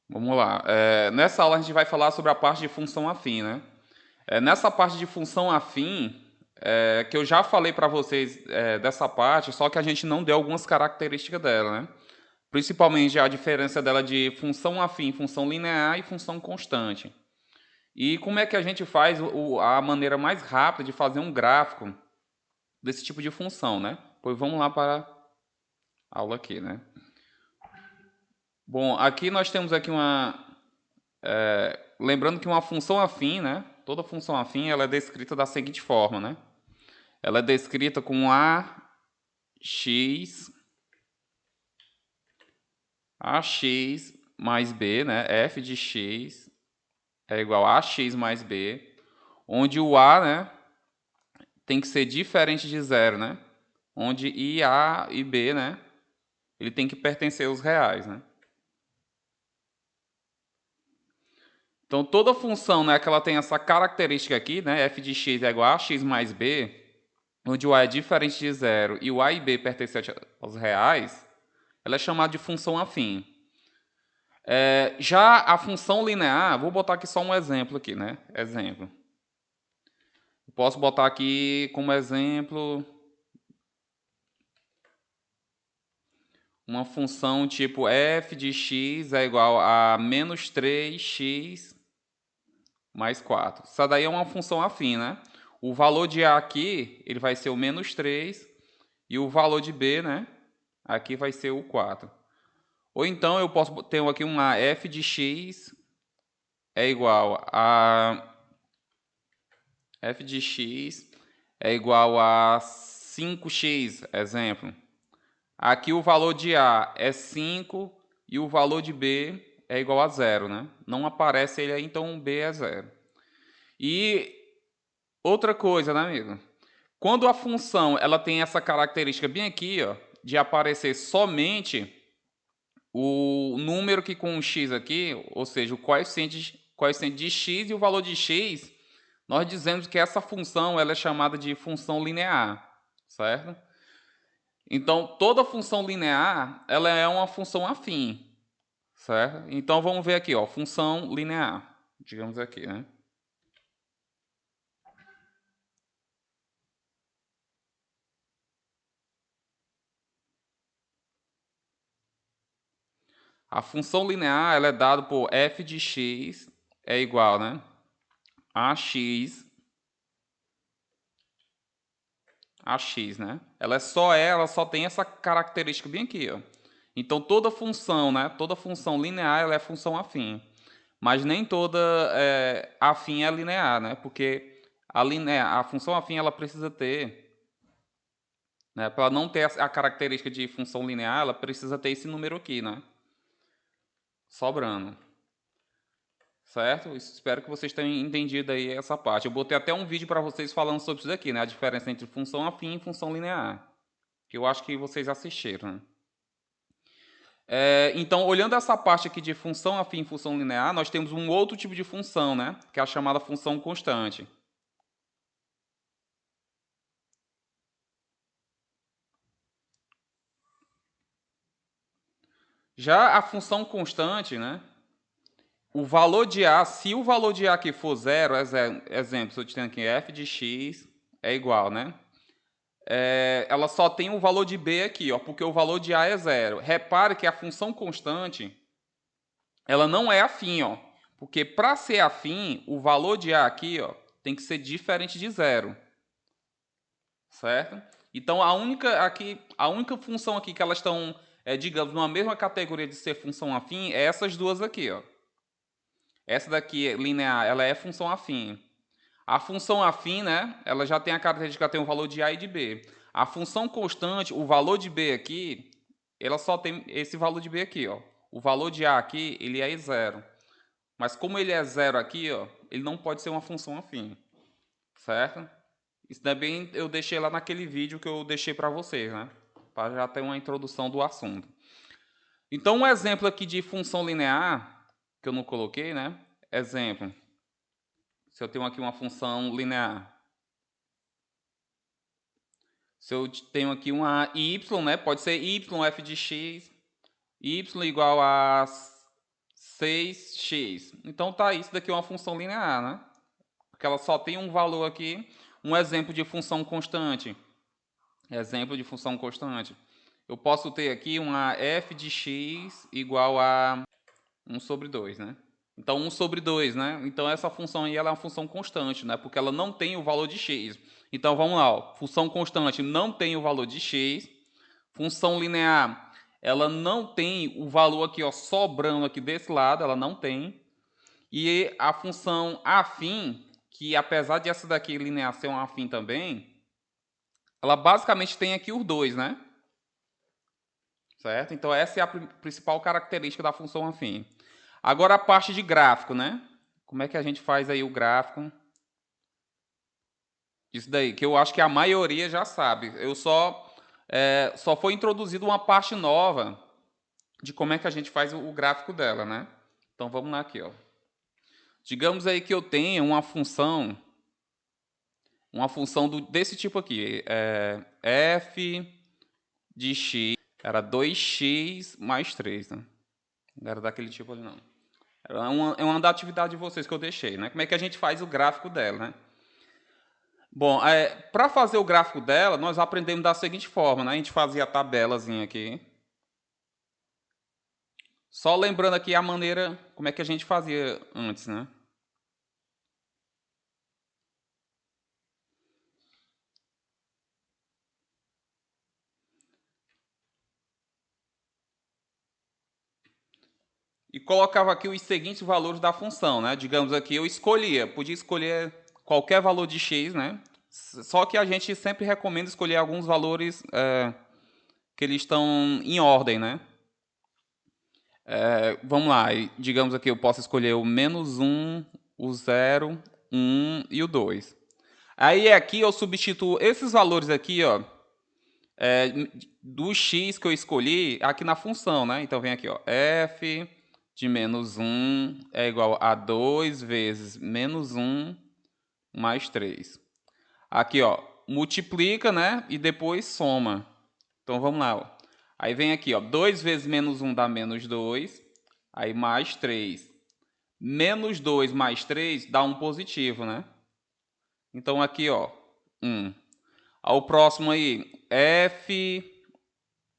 Vamos lá. Nessa aula a gente vai falar sobre a parte de função afim, né? Nessa parte de função afim, que eu já falei para vocês dessa parte, só que a gente não deu algumas características dela, né? Principalmente a diferença dela de função afim, função linear e função constante. E como é que a gente faz a maneira mais rápida de fazer um gráfico desse tipo de função, né? Pois vamos lá para a aula aqui, né? Bom, aqui nós temos aqui lembrando que uma função afim, né? Toda função afim ela é descrita da seguinte forma, né? Ela é descrita com ax mais b, né? F de x é igual a ax mais b, onde o a, né, tem que ser diferente de zero, né? Onde i, a e b, né, ele tem que pertencer aos reais, né? Então toda função, né, que ela tem essa característica aqui, né, f de x é igual a x mais b, onde o a é diferente de zero e o a e b pertencem aos reais, ela é chamada de função afim. Já a função linear, vou botar aqui só um exemplo aqui, né? Exemplo. Posso botar aqui como exemplo uma função tipo f de x é igual a menos 3x mais 4. Essa daí é uma função afim, né? O valor de a aqui, ele vai ser o menos 3 e o valor de b, né? Aqui vai ser o 4. Ou então eu posso ter aqui uma f de x é igual a f de x é igual a 5x, exemplo. Aqui o valor de A é 5 e o valor de B é igual a zero, né? Não aparece ele aí, então B é zero. E outra coisa, né, amigo? Quando a função ela tem essa característica bem aqui, ó, de aparecer somente o número que com o x aqui, ou seja, o coeficiente de x e o valor de x, nós dizemos que essa função ela é chamada de função linear, certo? Então, toda função linear, ela é uma função afim, certo? Então, vamos ver aqui, ó, função linear, digamos aqui, né? A função linear, ela é dada por f de x é igual, né? A x, né? Ela só tem essa característica bem aqui, ó. Então, toda função, né? Toda função linear, ela é função afim. Mas nem toda afim é linear, né? Porque a função afim, ela precisa ter, né? Para não ter a característica de função linear, ela precisa ter esse número aqui, né? Sobrando. Certo? Espero que vocês tenham entendido aí essa parte. Eu botei até um vídeo para vocês falando sobre isso daqui, né? A diferença entre função afim e função linear. Que eu acho que vocês assistiram, né? Então, olhando essa parte aqui de função afim e função linear, nós temos um outro tipo de função, né? Que é a chamada função constante. Já a função constante, né? O valor de A, se o valor de A aqui for zero, exemplo, se eu tenho aqui f de x é igual, né? Ela só tem o valor de B aqui, ó, porque o valor de A é zero. Repare que a função constante, ela não é afim, ó, porque para ser afim, o valor de A aqui, ó, tem que ser diferente de zero, certo? Então a única função aqui que elas estão, digamos, numa mesma categoria de ser função afim é essas duas aqui, ó. Essa daqui linear, ela é função afim. A função afim, né, ela já tem a característica que tem o valor de A e de B. A função constante, o valor de B aqui, ela só tem esse valor de B aqui, ó. O valor de A aqui, ele é zero. Mas como ele é zero aqui, ó, ele não pode ser uma função afim, certo? Isso também eu deixei lá naquele vídeo que eu deixei para vocês, né? Para já ter uma introdução do assunto. Então, um exemplo aqui de função linear, que eu não coloquei, né? Exemplo, se eu tenho aqui uma função linear. Se eu tenho aqui uma y, né? Pode ser y f de x, y igual a 6x. Então tá, isso daqui é uma função linear, né? Porque ela só tem um valor aqui, um exemplo de função constante. Exemplo de função constante. Eu posso ter aqui uma f de x igual a 1 sobre 2, né? Então 1 sobre 2, né? Então essa função aí ela é uma função constante, né? Porque ela não tem o valor de x. Então vamos lá, ó. Função constante não tem o valor de x. Função linear, ela não tem o valor aqui, ó, sobrando aqui desse lado, ela não tem. E a função afim, que apesar de essa daqui linear ser um afim também, ela basicamente tem aqui os dois, né? Certo? Então essa é a principal característica da função afim. Agora a parte de gráfico, né? Como é que a gente faz aí o gráfico? Isso daí, que eu acho que a maioria já sabe. Eu só foi introduzida uma parte nova de como é que a gente faz o gráfico dela, né? Então vamos lá aqui, ó. Digamos aí que eu tenha uma função desse tipo aqui, f de x era 2x mais 3, né? Não era daquele tipo ali, não. É uma da atividade de vocês que eu deixei, né? Como é que a gente faz o gráfico dela, né? Bom, para fazer o gráfico dela, nós aprendemos da seguinte forma, né? A gente fazia a tabelazinha aqui. Só lembrando aqui a maneira, como é que a gente fazia antes, né? E colocava aqui os seguintes valores da função, né? Digamos aqui, podia escolher qualquer valor de x, né? Só que a gente sempre recomenda escolher alguns valores que eles estão em ordem, né? Vamos lá, digamos aqui, eu posso escolher o -1, o 0, 1 e o 2. Aí aqui eu substituo esses valores aqui, ó, do x que eu escolhi aqui na função, né? Então vem aqui, ó, f de -1 é igual a 2 vezes -1 mais 3. Aqui, ó, multiplica, né? E depois soma. Então vamos lá, ó. Aí vem aqui, ó, 2 vezes -1 dá -2, aí mais 3. -2 mais 3 dá um positivo, né? Então aqui, ó, 1. Ao próximo aí, f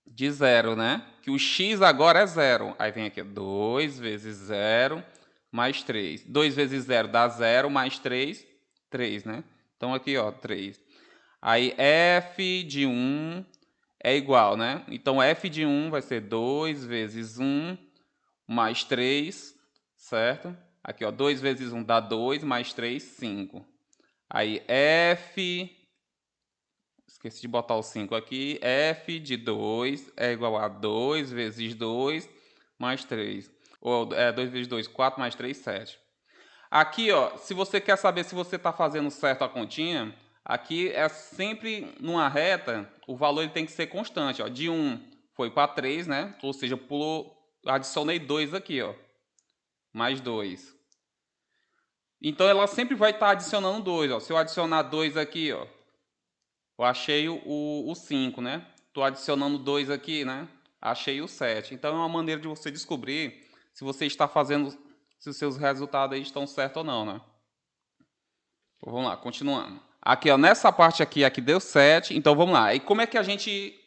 de 0, né? Que o x agora é 0. Aí vem aqui, 2 vezes 0 mais 3. 2 vezes 0 dá 0, mais 3, 3, né? Então aqui, ó, 3. Aí f de 1 é igual, né? Então f de 1 vai ser 2 vezes 1 mais 3, certo? Aqui, ó, 2 vezes 1 dá 2, mais 3, 5. Aí f, esqueci de botar o 5 aqui, f de 2 é igual a 2 vezes 2 mais 3. Ou 2 vezes 2, 4 mais 3, 7. Aqui, ó, se você quer saber se você está fazendo certo a continha, aqui é sempre numa reta, o valor ele tem que ser constante. Ó. De 1 foi para 3, né? Ou seja, adicionei 2 aqui, ó. Mais 2. Então ela sempre vai estar adicionando 2. Ó. Se eu adicionar 2 aqui, ó, eu achei o 5, né? Estou adicionando 2 aqui, né? Achei o 7. Então é uma maneira de você descobrir se você está fazendo, se os seus resultados aí estão certos ou não, né? Então, vamos lá, continuando. Aqui, ó, nessa parte aqui deu 7. Então vamos lá. E como é que a gente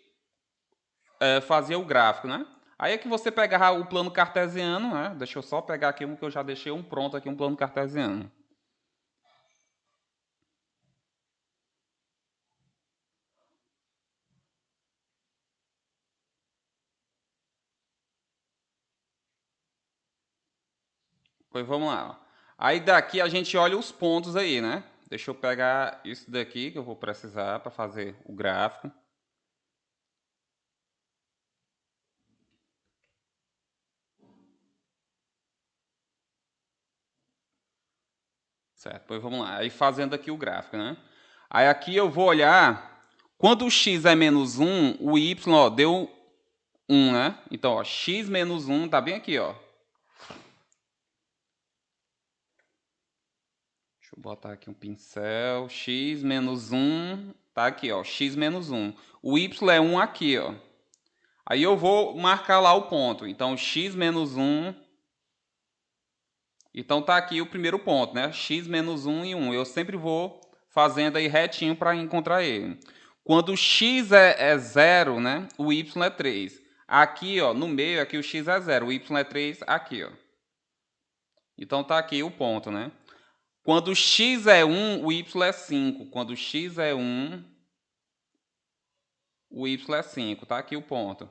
fazia o gráfico, né? Aí é que você pegava o plano cartesiano, né? Deixa eu só pegar aqui um que eu já deixei um pronto aqui, um plano cartesiano. Pois vamos lá. Ó. Aí daqui a gente olha os pontos aí, né? Deixa eu pegar isso daqui que eu vou precisar para fazer o gráfico. Certo, pois vamos lá. Aí fazendo aqui o gráfico, né? Aí aqui eu vou olhar, quando o x é -1, o y, ó, deu 1, né? Então, ó, x menos 1 tá bem aqui, ó. Deixa eu botar aqui um pincel. X menos 1 tá aqui, ó. X menos 1. O y é 1 aqui, ó. Aí eu vou marcar lá o ponto. Então, x menos 1 Então tá aqui o primeiro ponto, né? X menos 1 e 1. Eu sempre vou fazendo aí retinho para encontrar ele. Quando x é 0, né? O y é 3. Aqui, ó, no meio, aqui o x é 0, o y é 3 aqui, ó. Então tá aqui o ponto, né? Quando x é 1, o y é 5. Quando x é 1, o y é 5. Tá aqui o ponto.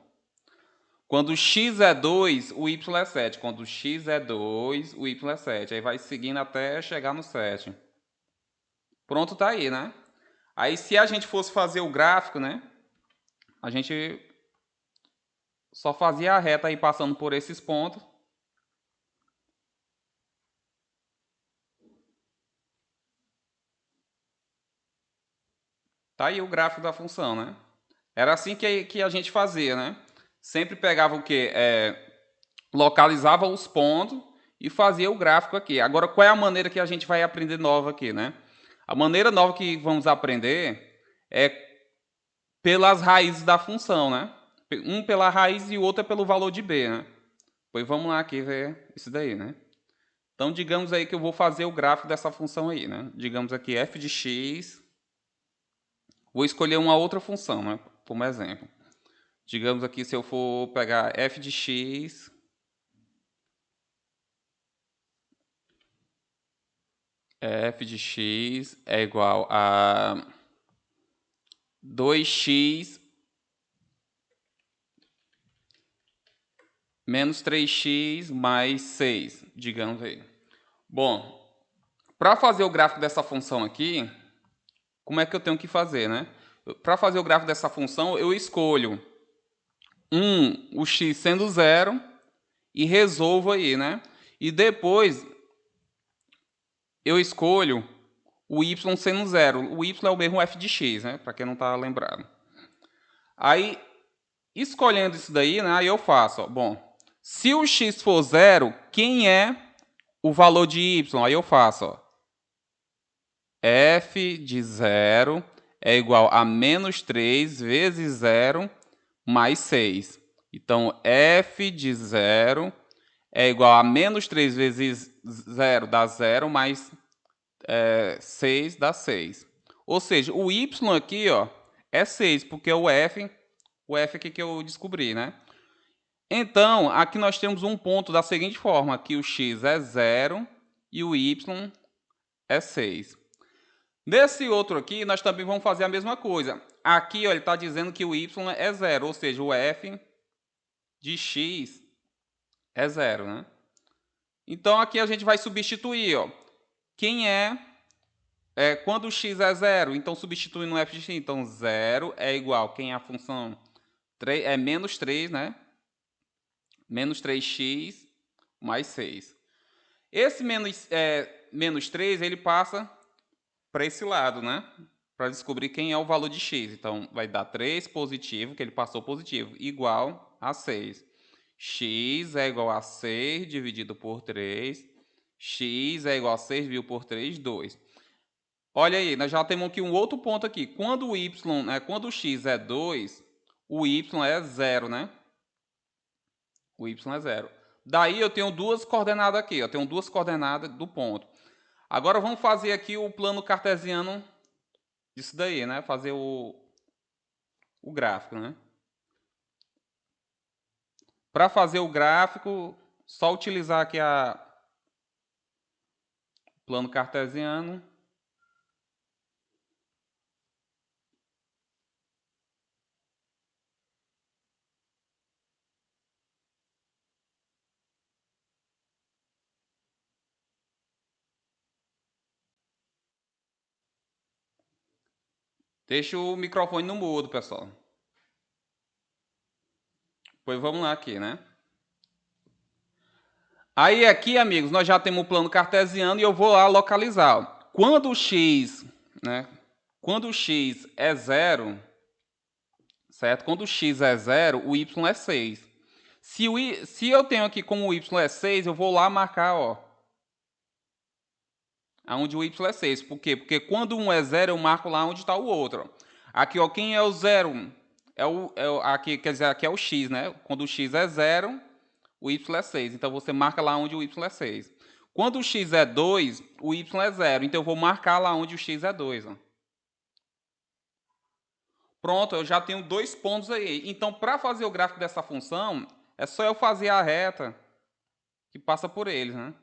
Quando x é 2, o y é 7. Quando x é 2, o y é 7. Aí vai seguindo até chegar no 7. Pronto, tá aí, né? Aí se a gente fosse fazer o gráfico, né? A gente só fazia a reta aí passando por esses pontos. Tá aí o gráfico da função, né? Era assim que a gente fazia, né? Sempre pegava o quê? Localizava os pontos e fazia o gráfico aqui. Agora, qual é a maneira que a gente vai aprender nova aqui, né? A maneira nova que vamos aprender é pelas raízes da função, né? Um pela raiz e o outro é pelo valor de b, né? Pois vamos lá aqui ver isso daí, né? Então, digamos aí que eu vou fazer o gráfico dessa função aí, né? Digamos aqui f de x. Vou escolher uma outra função, né? Como exemplo. Digamos aqui, se eu for pegar f de x, f de x é igual a 2x menos 3x mais 6, digamos aí. Bom, para fazer o gráfico dessa função aqui, como é que eu tenho que fazer, né? Para fazer o gráfico dessa função, eu escolho o x sendo 0 e resolvo aí, né? E depois eu escolho o y sendo 0. O y é o mesmo f de x, né? Para quem não está lembrado. Aí, escolhendo isso daí, né? Aí eu faço, ó, bom, se o x for 0, quem é o valor de y? Aí eu faço, ó, f de 0 é igual a menos 3 vezes 0 mais 6. Então, f de 0 é igual a menos 3 vezes 0 dá 0, mais 6 dá 6. Ou seja, o y aqui, ó, é 6, porque o f aqui que eu descobri, né? Então, aqui nós temos um ponto da seguinte forma, que o x é 0 e o y é 6. Nesse outro aqui, nós também vamos fazer a mesma coisa. Aqui, ó, ele está dizendo que o y é 0, ou seja, o f de x é 0, né? Então, aqui a gente vai substituir, ó. Quem quando o x é 0, então substituindo o f de x, então 0 é igual, quem é a função? É menos 3, né? Menos 3x mais 6. Esse menos 3, ele passa para esse lado, né? Para descobrir quem é o valor de x. Então, vai dar 3 positivo, que ele passou positivo, igual a 6. X é igual a 6 dividido por 3. X é igual a 6 dividido por 3, 2. Olha aí, nós já temos aqui um outro ponto aqui. Quando o y, quando o x é 2, o y é 0, né? O y é 0. Daí eu tenho duas coordenadas aqui, eu tenho duas coordenadas do ponto. Agora vamos fazer aqui o plano cartesiano disso daí, né? Fazer o gráfico, né? Para fazer o gráfico, só utilizar aqui o plano cartesiano. Deixa o microfone no mudo, pessoal. Pois vamos lá aqui, né? Aí aqui, amigos, nós já temos o plano cartesiano e eu vou lá localizar. Quando o x, né? Quando o x é 0, certo? Quando o x é 0, o y é 6. Se eu tenho aqui como o y é 6, eu vou lá marcar, ó, aonde o y é 6. Por quê? Porque quando um é 0, eu marco lá onde está o outro. Aqui, ó, quem é o 0? Aqui, quer dizer, aqui é o x, né? Quando o x é 0, o y é 6. Então, você marca lá onde o y é 6. Quando o x é 2, o y é 0. Então, eu vou marcar lá onde o x é 2. Ó. Pronto, eu já tenho 2 pontos aí. Então, para fazer o gráfico dessa função, é só eu fazer a reta que passa por eles, né?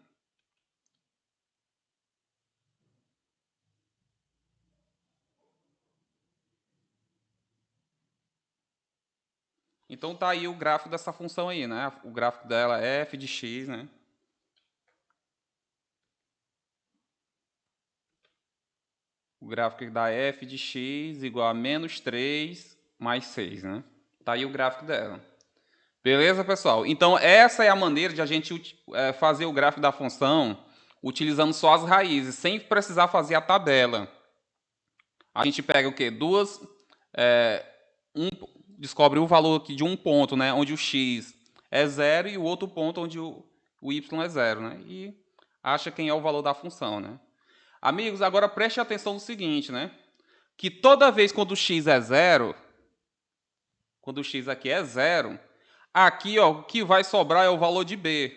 Então, tá aí o gráfico dessa função aí, né? O gráfico dela é f de x, né? O gráfico dá f de x igual a menos 3 mais 6, né? Tá aí o gráfico dela. Beleza, pessoal? Então, essa é a maneira de a gente fazer o gráfico da função utilizando só as raízes, sem precisar fazer a tabela. A gente pega o quê? Descobre o valor aqui de um ponto, né? Onde o x é 0 e o outro ponto onde o y é 0, né? E acha quem é o valor da função, né? Amigos, agora preste atenção no seguinte, né? Que toda vez quando o x é 0, quando o x aqui é 0, aqui, ó, o que vai sobrar é o valor de b.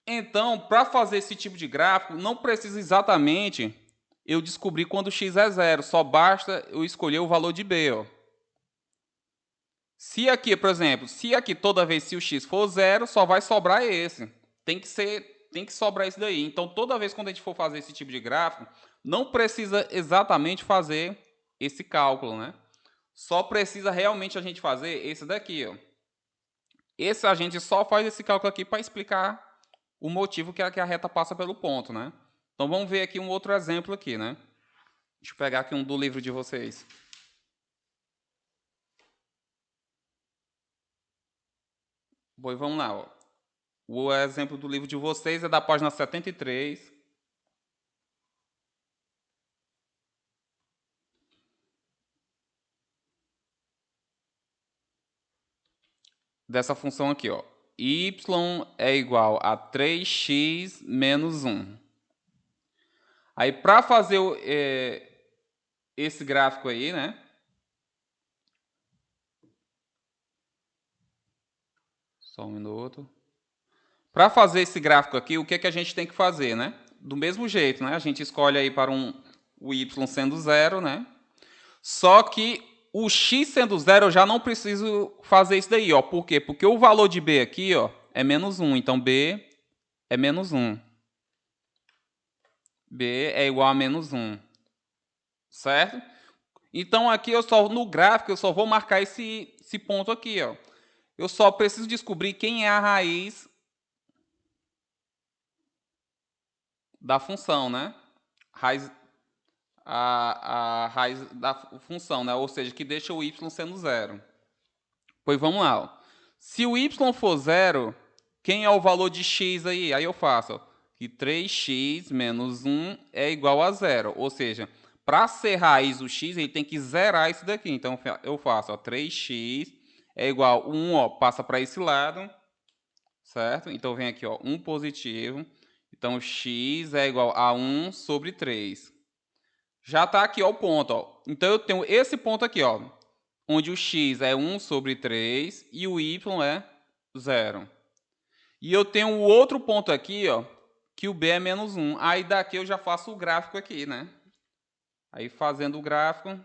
Então, para fazer esse tipo de gráfico, não precisa exatamente eu descobrir quando x é 0, só basta eu escolher o valor de b. Ó. Se aqui, por exemplo, se aqui toda vez se o x for 0, só vai sobrar esse. Tem que sobrar esse daí. Então, toda vez quando a gente for fazer esse tipo de gráfico, não precisa exatamente fazer esse cálculo, né? Só precisa realmente a gente fazer esse daqui, ó. Esse a gente só faz esse cálculo aqui para explicar o motivo que a reta passa pelo ponto, né? Então vamos ver aqui um outro exemplo aqui, né? Deixa eu pegar aqui um do livro de vocês. Pois vamos lá, ó. O exemplo do livro de vocês é da página 73. Dessa função aqui, ó. Y é igual a 3x menos 1. Aí, para fazer esse gráfico aí, né? Só um minuto. Para fazer esse gráfico aqui, o que, é que a gente tem que fazer, né? Do mesmo jeito, né? A gente escolhe aí para o y sendo 0, né? Só que o x sendo 0, eu já não preciso fazer isso daí, ó. Por quê? Porque o valor de b aqui, ó, é menos 1. Então, b é menos 1. b é igual a menos 1. Certo? Então, aqui no gráfico, eu só vou marcar esse ponto aqui, ó. Eu só preciso descobrir quem é a raiz da função, né? A raiz da função, né? Ou seja, que deixa o y sendo 0. Pois vamos lá. Ó. Se o y for 0, quem é o valor de x aí? Aí eu faço ó, que 3x menos 1 é igual a 0. Ou seja, para ser raiz do x, ele tem que zerar isso daqui. Então eu faço ó, 3x é igual a 1, ó, passa para esse lado, certo? Então vem aqui ó, 1 positivo. Então x é igual a 1 sobre 3. Já está aqui ó, o ponto. Ó. Então eu tenho esse ponto aqui, ó, onde o x é 1 sobre 3 e o y é 0. E eu tenho o outro ponto aqui, ó, que o b é menos 1. Aí daqui eu já faço o gráfico aqui, né? Aí fazendo o gráfico...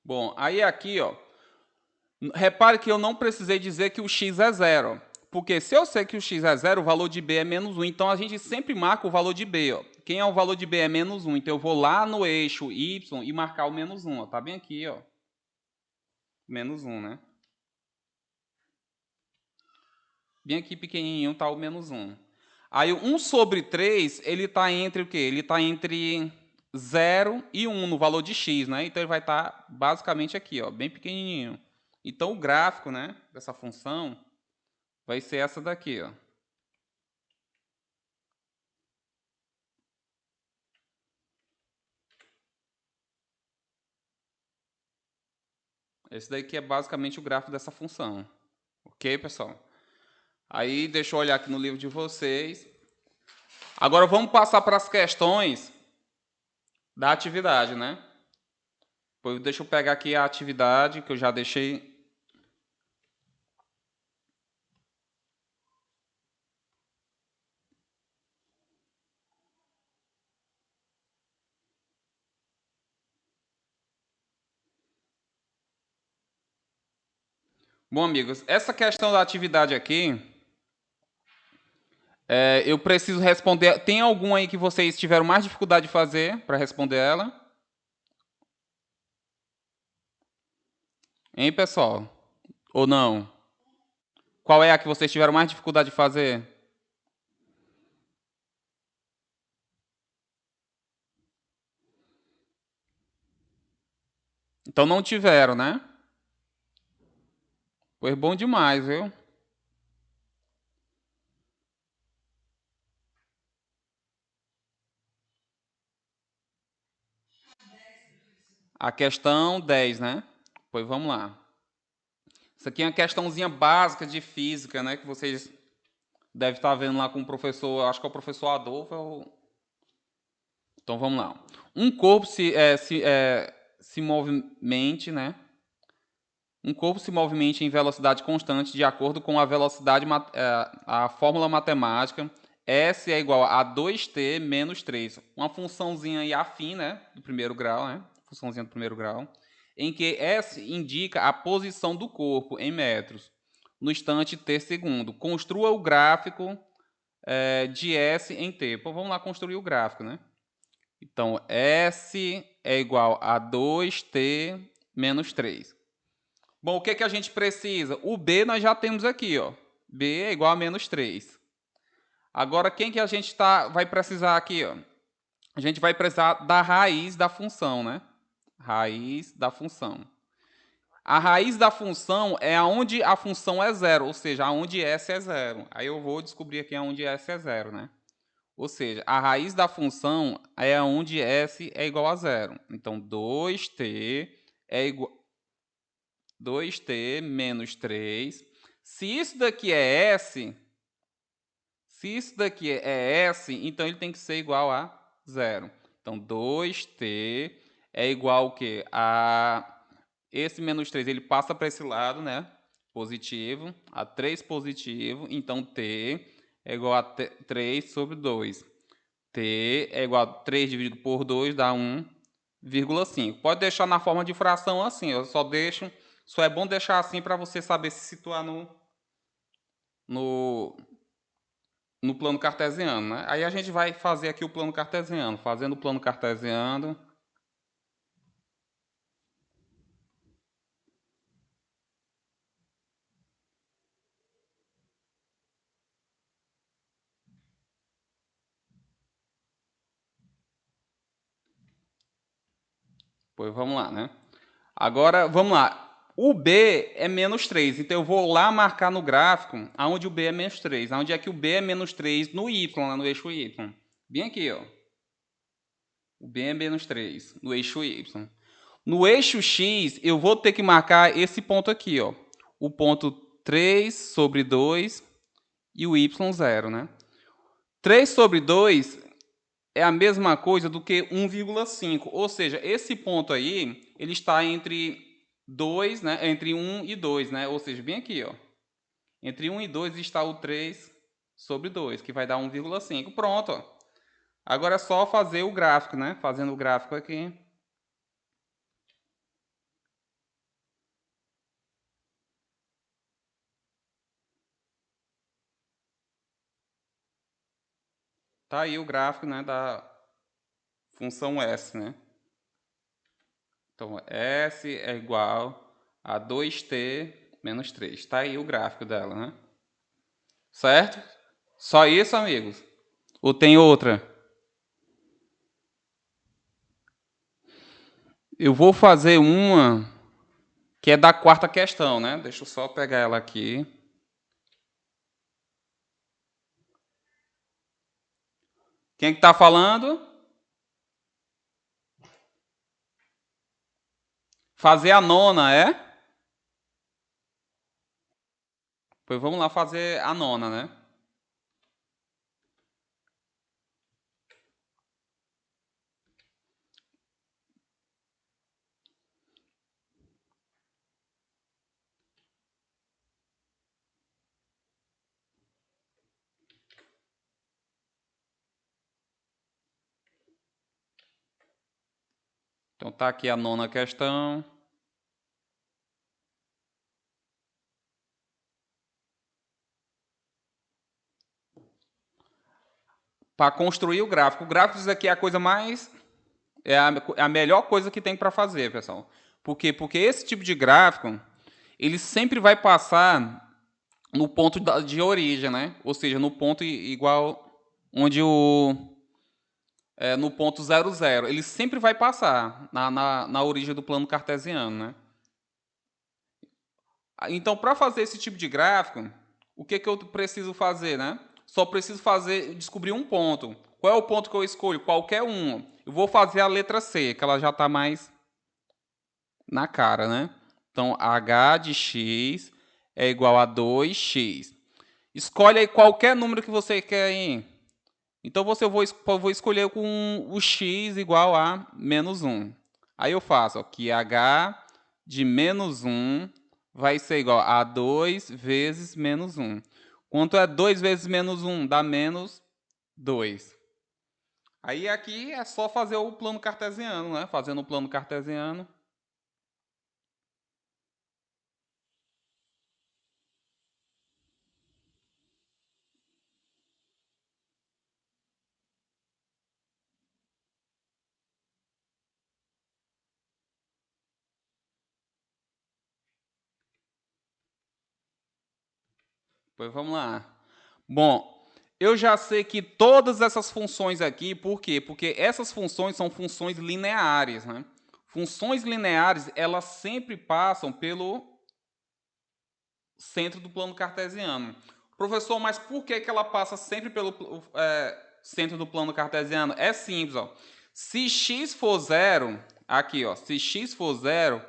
Bom, aí aqui, ó, repare que eu não precisei dizer que o x é 0. Porque se eu sei que o x é 0, o valor de b é menos 1. Então, a gente sempre marca o valor de b. Ó. Quem é o valor de b é menos 1. Então, eu vou lá no eixo y e marcar o menos 1. Ó. Tá bem aqui, ó. Menos 1, né? Bem aqui pequenininho está o menos 1. Aí o 1 sobre 3, ele está entre o quê? Ele está entre 0 e 1 no valor de x, né? Então ele vai estar basicamente aqui, ó, bem pequenininho. Então o gráfico, né, dessa função vai ser essa daqui, ó. Esse daqui é basicamente o gráfico dessa função. Ok, pessoal? Aí, deixa eu olhar aqui no livro de vocês. Agora, vamos passar para as questões da atividade, né? Pois deixa eu pegar aqui a atividade que eu já deixei. Bom, amigos, essa questão da atividade aqui, eu preciso responder. Tem algum aí que vocês tiveram mais dificuldade de fazer para responder ela? Hein, pessoal? Ou não? Qual é a que vocês tiveram mais dificuldade de fazer? Então não tiveram, né? Pois bom demais, viu? A questão 10, né? Pois vamos lá. Isso aqui é uma questãozinha básica de física, né? Que vocês devem estar vendo lá com o professor, acho que é o professor Adolfo. Então vamos lá. Um corpo se movimente, né? Um corpo se movimente em velocidade constante de acordo com a velocidade, a fórmula matemática. S é igual a 2t menos 3. Uma funçãozinha aí afim, né? Do primeiro grau, né? Funçãozinha do primeiro grau. Em que S indica a posição do corpo em metros no instante t segundo. Construa o gráfico de S em t. Pô, vamos lá construir o gráfico, né? Então, S é igual a 2t menos 3. Bom, o que, que a gente precisa? O B nós já temos aqui, ó. B é igual a menos 3. Agora, quem que a gente vai precisar aqui, ó? A gente vai precisar da raiz da função, né? Raiz da função. A raiz da função é aonde a função é zero, ou seja, aonde S é zero. Aí eu vou descobrir aqui aonde S é zero, né? Ou seja, a raiz da função é onde S é igual a zero. Então, 2t é igual 2t menos 3. Se isso daqui é S, se isso daqui é S, então ele tem que ser igual a zero. Então, 2t é igual ao quê? Esse menos 3 ele passa para esse lado, né? Positivo. A 3 positivo. Então, t é igual a 3 sobre 2. T é igual a 3 dividido por 2 dá 1,5. Pode deixar na forma de fração assim. Eu só deixo. Só é bom deixar assim para você saber se situar no, no plano cartesiano, né? Aí a gente vai fazer aqui o plano cartesiano. Fazendo o plano cartesiano. Pois vamos lá, né? Agora, vamos lá. O B é menos 3. Então eu vou lá marcar no gráfico aonde o B é menos 3. Aonde é que o B é menos 3 no Y, lá no eixo Y. Bem aqui, ó. O B é menos 3 no eixo Y. No eixo X, eu vou ter que marcar esse ponto aqui, ó. O ponto 3 sobre 2 e o Y 0, né? 3 sobre 2 é a mesma coisa do que 1,5. Ou seja, esse ponto aí, ele está entre 2, né? Entre 1 e 2, né? Ou seja, bem aqui, ó. Entre 1 e 2 está o 3 sobre 2, que vai dar 1,5. Pronto, ó. Agora é só fazer o gráfico, né? Fazendo o gráfico aqui. Tá aí o gráfico, né, da função S, né? Então, S é igual a 2t menos 3. Tá aí o gráfico dela, né? Certo? Só isso, amigos? Ou tem outra? Eu vou fazer uma que é da quarta questão, né? Deixa eu só pegar ela aqui. Quem é que tá falando? Fazer a nona, é? Pois vamos lá fazer a nona, né? Então tá aqui a nona questão. Para construir o gráfico. O gráfico isso aqui é a coisa mais... é a melhor coisa que tem para fazer, pessoal. Por quê? Porque esse tipo de gráfico, ele sempre vai passar no ponto de origem, né? Ou seja, no ponto igual onde no ponto 00. Ele sempre vai passar na origem do plano cartesiano, né? Então, para fazer esse tipo de gráfico, o que eu preciso fazer, né? Só preciso descobrir um ponto. Qual é o ponto que eu escolho? Qualquer um. Eu vou fazer a letra C, que ela já está mais na cara, né? Então, h de x é igual a 2x. Escolhe aí qualquer número que você quer aí. Então, eu vou escolher com o x igual a menos 1. Aí eu faço ó, que h de menos 1 vai ser igual a 2 vezes menos 1. Quanto é 2 vezes menos 1? Dá menos 2. Aí aqui é só fazer o plano cartesiano, né? Fazendo o plano cartesiano. Pois vamos lá. Bom, eu já sei que todas essas funções aqui, por quê? Porque essas funções são funções lineares, né? Funções lineares, elas sempre passam pelo centro do plano cartesiano. Professor, mas por que ela passa sempre pelo centro do plano cartesiano? É simples, ó. Se x for zero, aqui, ó, se x for zero,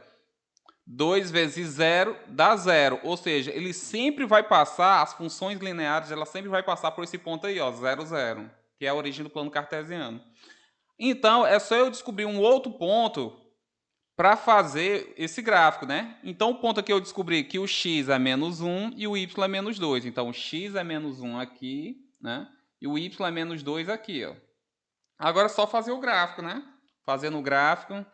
2 vezes 0 dá 0. Ou seja, ele sempre vai passar, as funções lineares, ela sempre vai passar por esse ponto aí, ó, 0, 0, que é a origem do plano cartesiano. Então, é só eu descobrir um outro ponto para fazer esse gráfico, né? Então, o ponto aqui eu descobri que o x é menos 1 e o y é menos 2. Então, o x é menos 1 aqui, né? E o y é menos 2 aqui, ó. Agora é só fazer o gráfico, né? Fazendo o gráfico.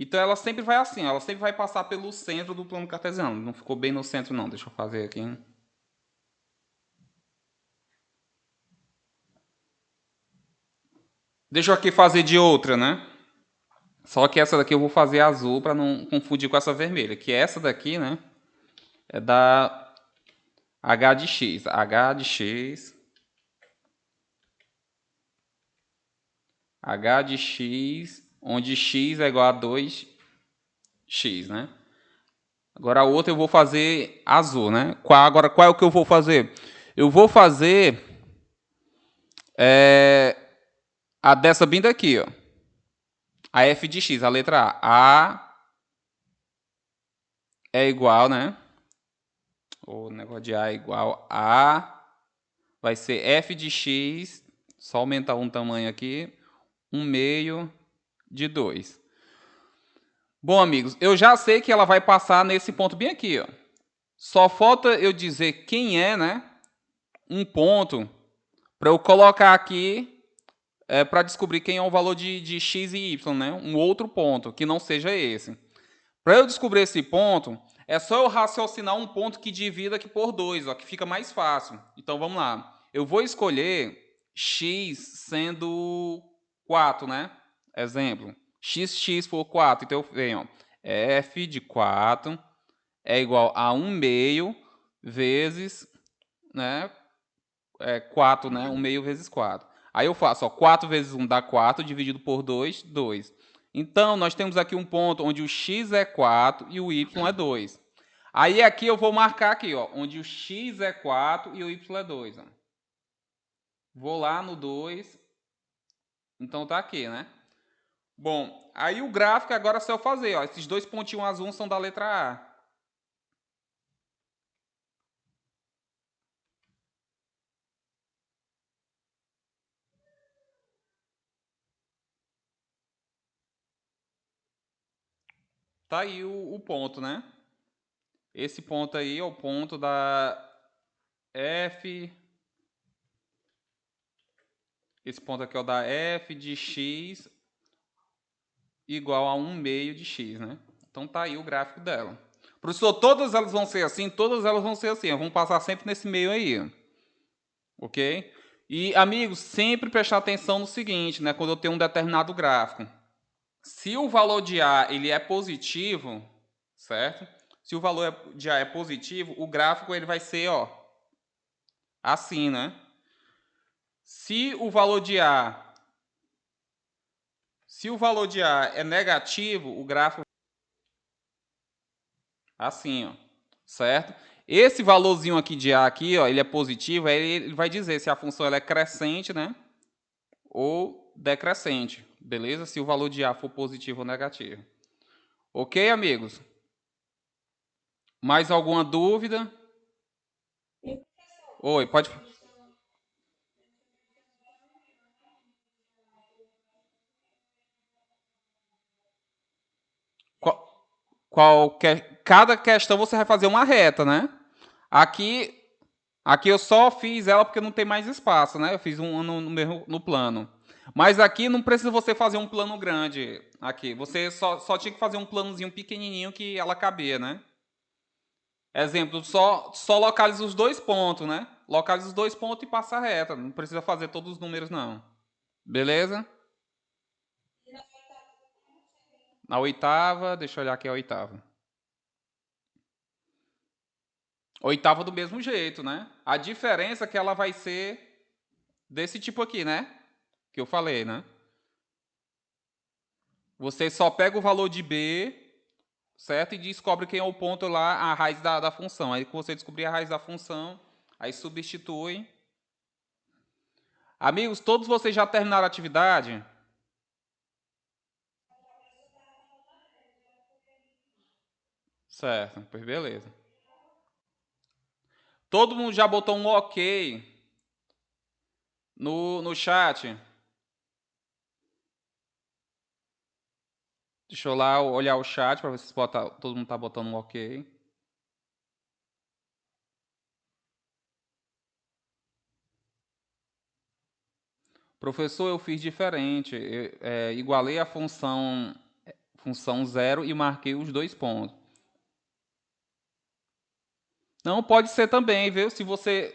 Então ela sempre vai assim, ela sempre vai passar pelo centro do plano cartesiano. Não ficou bem no centro não, deixa eu fazer aqui. Deixa eu aqui fazer de outra, né? Só que essa daqui eu vou fazer azul para não confundir com essa vermelha. Que essa daqui, né? É da h de x. h de x. h de x, onde x é igual a 2x, né? Agora a outra eu vou fazer azul, né? Agora qual é o que eu vou fazer? Eu vou fazer a dessa bem daqui, ó. A f de x, a letra A. A é igual, né? O negócio de A é igual a... Vai ser f de x, só aumentar um tamanho aqui, 1 meio de 2. Bom, amigos, eu já sei que ela vai passar nesse ponto bem aqui, ó. Só falta eu dizer quem é, né? Um ponto para eu colocar aqui para descobrir quem é o valor de x e y, né? Um outro ponto que não seja esse. Para eu descobrir esse ponto, é só eu raciocinar um ponto que divida aqui por 2, ó, que fica mais fácil. Então vamos lá. Eu vou escolher x sendo 4, né? Exemplo. X for 4. Então eu venho, ó, f de 4 é igual a 1 meio vezes, né? 4, né? 1 meio vezes 4. Aí eu faço, ó, 4 vezes 1 dá 4, dividido por 2, 2. Então, nós temos aqui um ponto onde o x é 4 e o y é 2. Aí aqui eu vou marcar aqui, ó, onde o x é 4 e o y é 2. Ó. Vou lá no 2. Então tá aqui, né? Bom, aí o gráfico agora é só eu fazer, ó. Esses dois pontinhos azuis são da letra A. Tá aí o ponto, né? Esse ponto aí é o ponto da f. Esse ponto aqui é o da f de x igual a 1 meio de x, né? Então tá aí o gráfico dela. Professor, todas elas vão ser assim? Todas elas vão ser assim. Vamos passar sempre nesse meio aí. Ok? E, amigos, sempre prestar atenção no seguinte, né? Quando eu tenho um determinado gráfico. Se o valor de A ele é positivo, certo? Se o valor de A é positivo, o gráfico ele vai ser, ó, assim, né? Se o valor de A é negativo, o gráfico assim, ó, certo? Esse valorzinho aqui de A aqui, ó, ele é positivo, aí ele vai dizer se a função ela é crescente, né? Ou decrescente, beleza? Se o valor de A for positivo ou negativo. Ok, amigos? Mais alguma dúvida? Oi, pode. Cada questão você vai fazer uma reta, né? Aqui, aqui eu só fiz ela porque não tem mais espaço, né? Eu fiz um no plano. Mas aqui não precisa você fazer um plano grande. Aqui, você só tinha que fazer um planozinho pequenininho que ela cabia, né? Exemplo, só localiza os dois pontos, né? Localiza os dois pontos e passa a reta. Não precisa fazer todos os números, não. Beleza? Na oitava, deixa eu olhar aqui a oitava. Oitava do mesmo jeito, né? A diferença é que ela vai ser desse tipo aqui, né? Que eu falei, né? Você só pega o valor de B, certo? E descobre quem é o ponto lá, a raiz da função. Aí que você descobrir a raiz da função, aí substitui. Amigos, todos vocês já terminaram a atividade? Certo, pois beleza. Todo mundo já botou um ok no chat? Deixa eu lá olhar o chat para ver se todo mundo tá botando um ok. Professor, eu fiz diferente. Igualei a função zero e marquei os dois pontos. Não, pode ser também, viu? Se você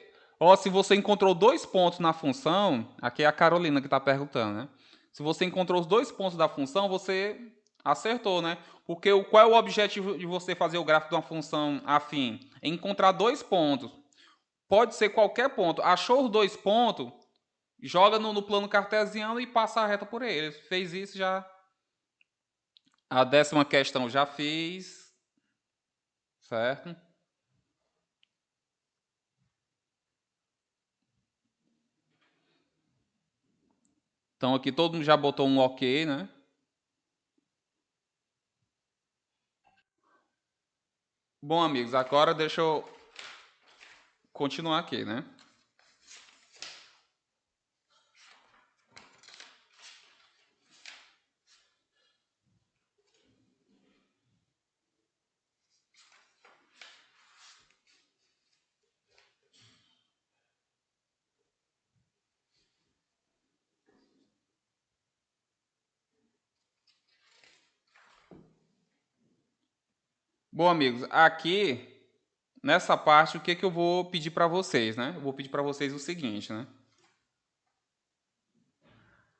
encontrou dois pontos na função, aqui é a Carolina que está perguntando, né? Se você encontrou os dois pontos da função, você acertou, né? Porque qual é o objetivo de você fazer o gráfico de uma função afim? É encontrar dois pontos. Pode ser qualquer ponto. Achou os dois pontos, joga no plano cartesiano e passa a reta por eles. Fez isso já. A 10ª questão já fiz, certo? Então aqui todo mundo já botou um ok, né? Bom, amigos, agora deixa eu continuar aqui, né? Bom, amigos, aqui nessa parte o que que eu vou pedir para vocês, né? Eu vou pedir para vocês o seguinte, né?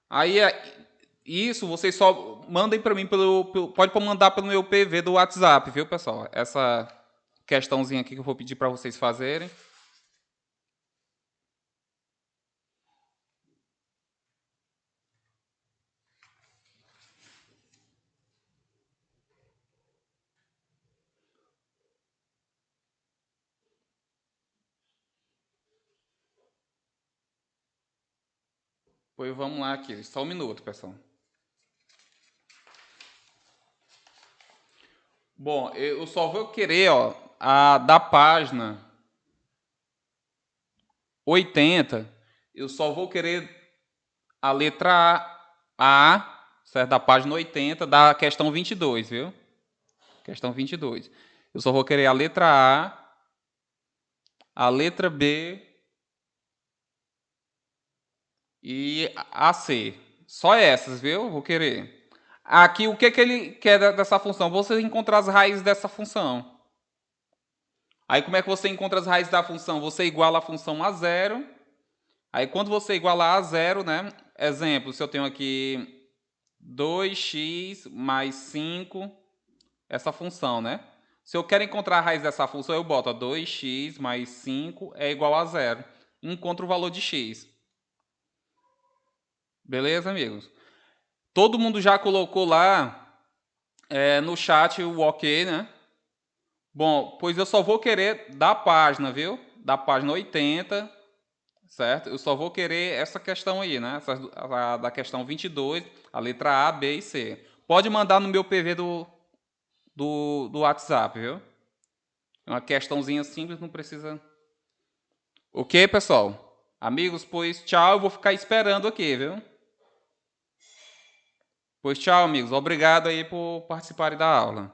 Aí isso vocês só mandem para mim pode mandar pelo meu PV do WhatsApp, viu, pessoal? Essa questãozinha aqui que eu vou pedir para vocês fazerem. Pois vamos lá aqui, só um minuto, pessoal. Bom, eu só vou querer, ó, a da página 80, eu só vou querer a letra A, certo? Da página 80, da questão 22, viu? Questão 22. Eu só vou querer a letra B e a C. Só essas, viu? Vou querer. Aqui, o que, que ele quer dessa função? Você encontrar as raízes dessa função. Aí, como é que você encontra as raízes da função? Você iguala a função a zero. Aí, quando você igualar a zero, né? Exemplo, se eu tenho aqui 2x mais 5, essa função, né? Se eu quero encontrar a raiz dessa função, eu boto 2x mais 5 é igual a zero. Encontro o valor de x. Beleza, amigos? Todo mundo já colocou lá no chat o ok, né? Bom, pois eu só vou querer da página, viu? Da página 80, certo? Eu só vou querer essa questão aí, né? Da questão 22, a letra A, B e C. Pode mandar no meu PV do WhatsApp, viu? É uma questãozinha simples, não precisa. Ok, pessoal? Amigos, pois tchau, eu vou ficar esperando aqui, viu? Pois tchau, amigos. Obrigado aí por participarem da aula.